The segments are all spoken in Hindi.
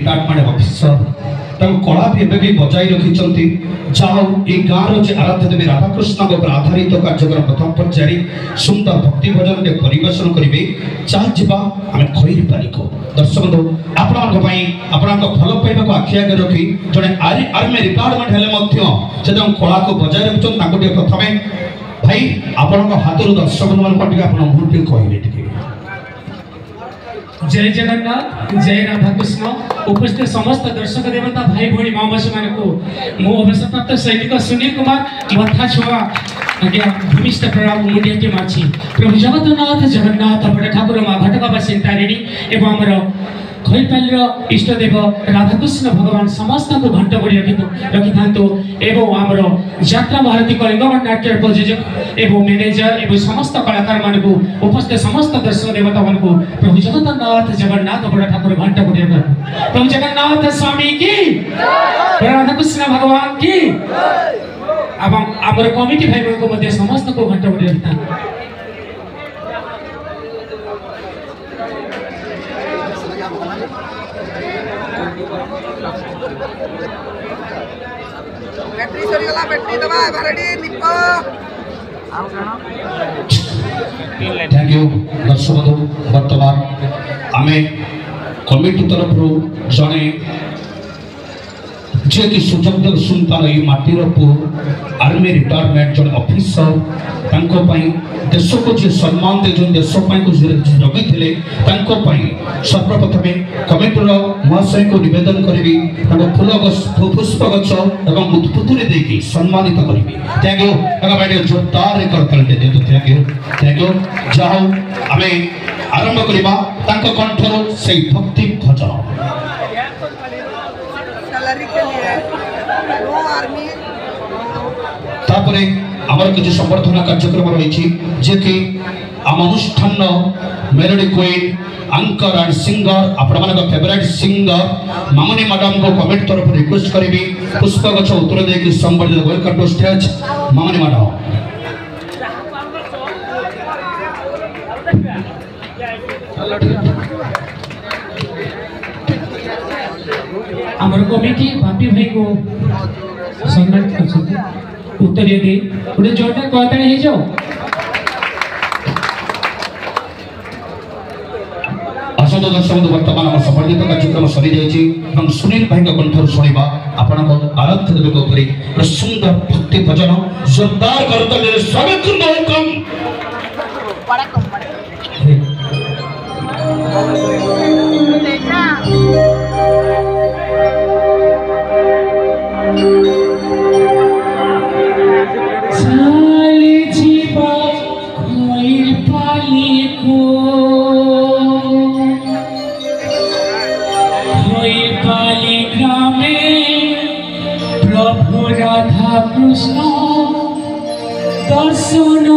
रिटायरमेंट ऑफिसर कला भी बजाई रखी जाओ ये गाँव जे आराध्य देवी राधाकृष्ण आधारित कार्यक्रम प्रथम पर्याय सुंदर भक्ति भजन के परिवेशन करेंगे चाह आम खैरी पारिको दर्शक बंधु आपण भल पाइबा को आखि आगे रखी जड़े आर्मी रिटायरमेंट हेले से कला को बजाय रखुच्च प्रथम भाई आपण हाथ दर्शक बंधु मुहूर्त कहे जय जगन्नाथ जय राधाकृष्ण उपस्थित समस्त दर्शक देवता भाई भौणी माओवासी मान को मो अवसरप्राप्त सैनिक सुनील कुमार मथा छुआ आज्ञा भूमिष्ठ प्रणाम मुंडिया के माछी प्रभु जगन्नाथ जगन्नाथ बड़ ठाकुर माँ घटका तारिणी एवं आमर खैपाल इष्टदेव राधाकृष्ण भगवान समस्त को घंट बड़ी रखि था एवं आमर यात्रा भारती कलिंगमठ नाट्य प्रयोजक एवं मैनेजर एवं समस्त कलाकार मान को उपस्थित समस्त दर्शक देवता मान को प्रभु जगन्नाथ जगन्नाथ बड़ ठाकुर घंट बड़ी प्रभु जगन्नाथ स्वामी की राधाकृष्ण भगवान की एवं आमर कमिटी भाई को मध्य समस्त को घंट बड़ी रखता बैटरी सरी गला बैटरी दबा भरडी निप्पो थैंक यू दर्शक बंधु वर्तमान आमे कमिटी तरफ जड़े जे कि सुजगदेव सुल्तान ये माटीर पु आर्मी रिटायरमेंट जड़े ऑफिसर देश को जी सम्मान दे जो देश को जगी थे सर्वप्रथम कमिटर महाशय को निवेदन करी फूल पुष्प गच और उत्पुतुरी देकी सम्मानित करी थैंक यू जोरदार थैंक यू जाओ आम आरंभ करवा कंठर से भक्ति भजन तापरे आमर किसी संबर्धना कार्यक्रम रही जे कि आम अनुष्ठान melody queen anchor and singer आपण फेवरेट सिंगर मामनी मैडम को कमेंट तरफ रिक्वेस्ट करी पुष्पगछ उत्तर देकी संबर्धित वेलकम टू स्टेज मामनी मैडम आमर कमिटी बापी भाई को सम्मानित कर उत्तर दे गोटे जोरदार कहताणी हो जाओ असत दर्शक वर्तमान संबंधित कार्यक्रम सरी जाइए सुनील भाई कंठर शुणा आपण आराध्य देवी सुंदर भक्ति भजन जोरदार करतल स्वागत प्रभु राधा कृष्ण दर्शन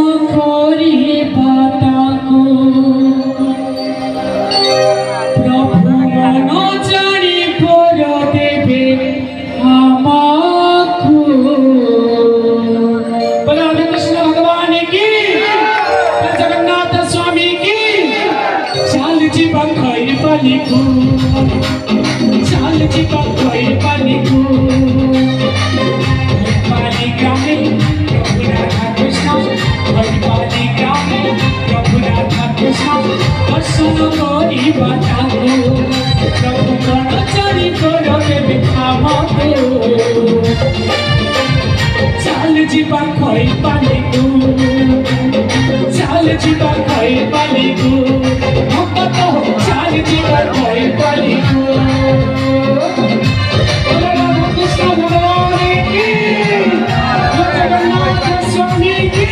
प्रभु मन जानी पर देवे राधा कृष्ण भगवान की जगन्नाथ स्वामी की चाल जीवा खैर पाली को चाल जीवा खैर पाली को दर्शन करी प्रभु कर्मचारी चाल जीवा खई पाली चाल जीवा खई पाली भक्त चाल जीवा खई पाली कृष्ण भगवान की जगन्नाथ स्वामी की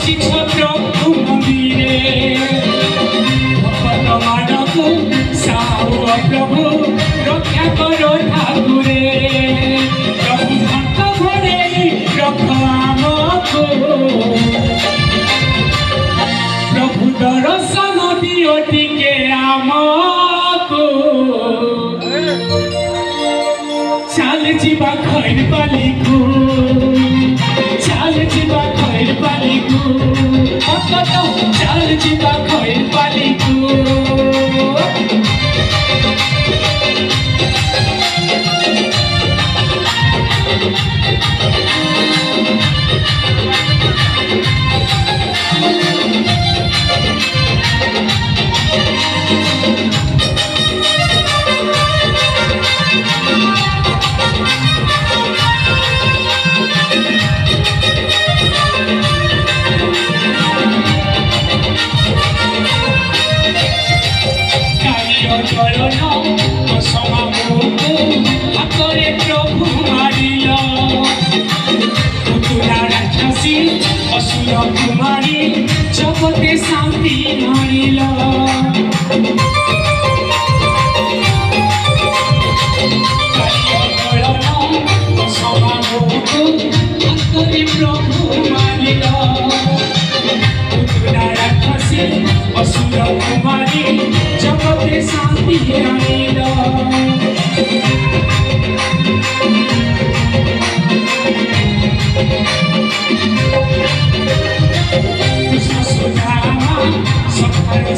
बसिछ प्रभु मंदिरे भक्त मानकु साहु प्रभु रक्षा करो ठाकुरे प्रभु भक्त घोड़े रख आमको प्रभु दर्शन दियो टिके आमको चाल जीवा खैर पालिको चाल जीवा खैर पालिको चाल जीवा खैर पालिको असुर कुमारी जगते शांति मानिल प्रभु मानिल राक्षसी असुर कुमारी जगते शांति आनिल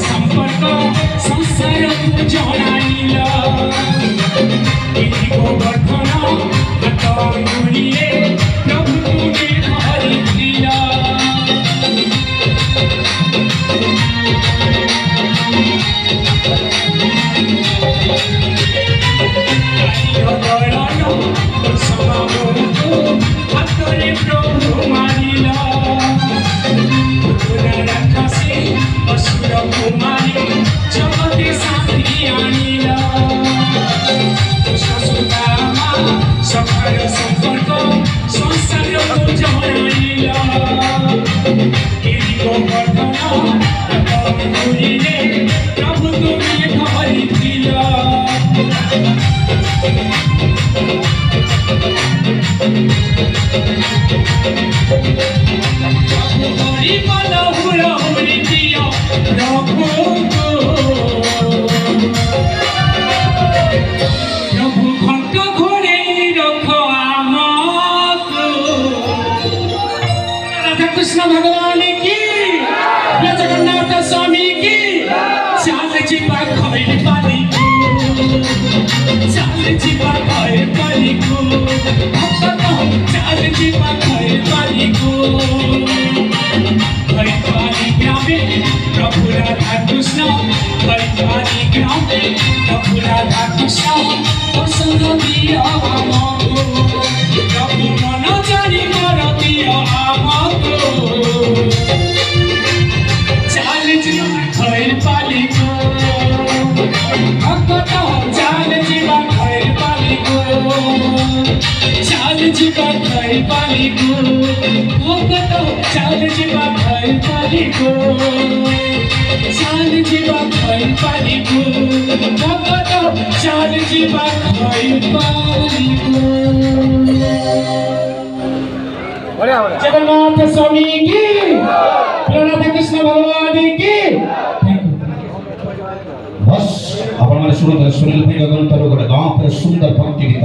संपर्क संसार जनाइल गोवर्धन प्रभु तुमे धरिल हाथरे प्रभु मानिल असुर कुमारी जगते शांति आनिल सुदामा सखार संपर्क संसार जनाइल गोवर्धन प्रभु तुमे धरिल हरि बल हुर हुरि दियो प्रभु घंट घोड़े रख आमको राधा कृष्ण भगवान की जगन्नाथ स्वामी की चाल जीवा खैर पालिको चाल जीवा खैर पालिको चाल जीवा खैर पालिको हरिद्वारी ग्रामे प्रभु राधा कृष्ण हरिद्वारी ग्रामे प्रभु राधा कृष्ण दर्शन दियो आमको प्रभु मन जानी कर दियो आमको चाल जीवा खैर पालिको भक्त चाल जीवा खैर पालिको चाल जीवा खैर पालिको भक्त चाल जीवा खैर पालिको चाल जीवा खैर पालिको भक्त चाल जीवा खैर पालिको जगन्नाथ स्वामी की राधा कृष्ण भगवान की बस आपण माने सुनिल भाई अगन तारो गोटे गाँव पर सुंदर पंक्ति गीत